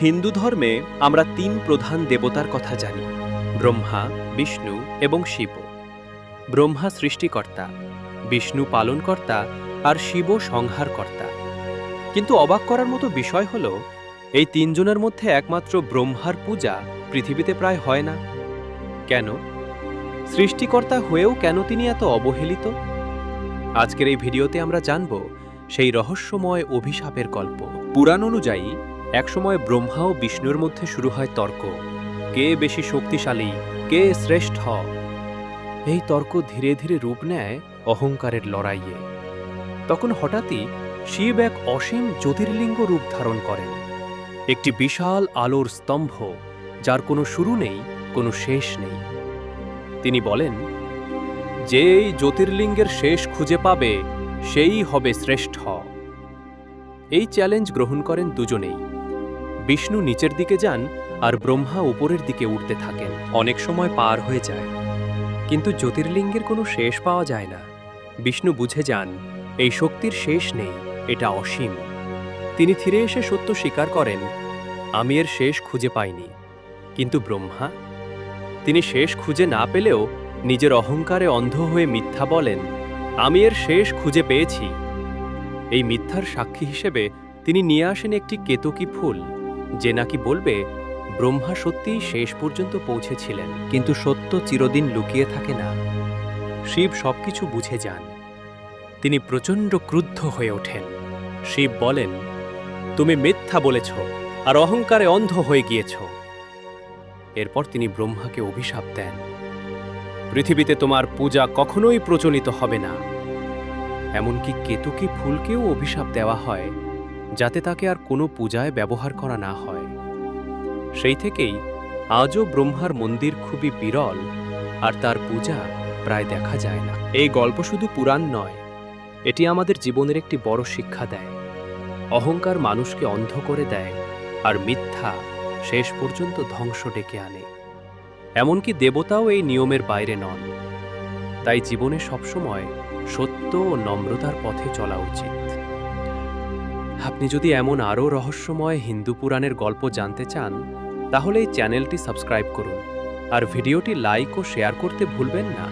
হিন্দু ধর্মে আমরা তিন প্রধান দেবতার কথা জানি: ব্রহ্মা, বিষ্ণু এবং শিব। ব্রহ্মা সৃষ্টিকর্তা, বিষ্ণু পালনকর্তা আর শিব সংহারকর্তা। কিন্তু অবাক করার মতো বিষয় হল, এই তিনজনের মধ্যে একমাত্র ব্রহ্মার পূজা পৃথিবীতে প্রায় হয় না। কেন? সৃষ্টিকর্তা হয়েও কেন তিনি এত অবহেলিত? আজকের এই ভিডিওতে আমরা জানব সেই রহস্যময় অভিশাপের গল্প। পুরাণ অনুযায়ী একসময় ব্রহ্মা ও বিষ্ণুর মধ্যে শুরু হয় তর্ক। কে বেশি শক্তিশালী, কে শ্রেষ্ঠ? এই তর্ক ধীরে ধীরে রূপ নেয় অহংকারের লড়াইয়ে। তখন হঠাৎই শিব এক অসীম জ্যোতির্লিঙ্গ রূপ ধারণ করেন, একটি বিশাল আলোর স্তম্ভ, যার কোনো শুরু নেই, কোনো শেষ নেই। তিনি বলেন, যে এই জ্যোতির্লিঙ্গের শেষ খুঁজে পাবে সেই হবে শ্রেষ্ঠ। এই চ্যালেঞ্জ গ্রহণ করেন দুজনেই। বিষ্ণু নিচের দিকে যান আর ব্রহ্মা উপরের দিকে উঠতে থাকেন। অনেক সময় পার হয়ে যায়, কিন্তু জ্যোতির্লিঙ্গের কোনো শেষ পাওয়া যায় না। বিষ্ণু বুঝে যান এই শক্তির শেষ নেই, এটা অসীম। তিনি ফিরে এসে সত্য স্বীকার করেন, আমি এর শেষ খুঁজে পাইনি। কিন্তু ব্রহ্মা, তিনি শেষ খুঁজে না পেলেও নিজের অহংকারে অন্ধ হয়ে মিথ্যা বলেন, আমি এর শেষ খুঁজে পেয়েছি। এই মিথ্যার সাক্ষী হিসেবে তিনি নিয়ে আসেন একটি কেতকী ফুল, যে নাকি বলবে ব্রহ্মা সত্যিই শেষ পর্যন্ত পৌঁছেছিলেন। কিন্তু সত্য চিরদিন লুকিয়ে থাকে না। শিব সবকিছু বুঝে যান। তিনি প্রচণ্ড ক্রুদ্ধ হয়ে ওঠেন। শিব বলেন, তুমি মিথ্যা বলেছ আর অহংকারে অন্ধ হয়ে গিয়েছ। এরপর তিনি ব্রহ্মাকে অভিশাপ দেন, পৃথিবীতে তোমার পূজা কখনোই প্রচলিত হবে না। এমনকি কেতকী ফুলকেও অভিশাপ দেওয়া হয়, যাতে তাকে আর কোনো পূজায় ব্যবহার করা না হয়। সেই থেকেই আজও ব্রহ্মার মন্দির খুবই বিরল, আর তার পূজা প্রায় দেখা যায় না। এই গল্প শুধু পুরাণ নয়, এটি আমাদের জীবনের একটি বড় শিক্ষা দেয়। অহংকার মানুষকে অন্ধ করে দেয়, আর মিথ্যা শেষ পর্যন্ত ধ্বংস ডেকে আনে। এমনকি দেবতাও এই নিয়মের বাইরে নন। তাই জীবনে সবসময় সত্য ও নম্রতার পথে চলা উচিত। আপনি যদি এমন আরও রহস্যময় হিন্দু পুরাণের গল্প জানতে চান, তাহলে এই চ্যানেলটি সাবস্ক্রাইব করুন আর ভিডিওটি লাইক ও শেয়ার করতে ভুলবেন না।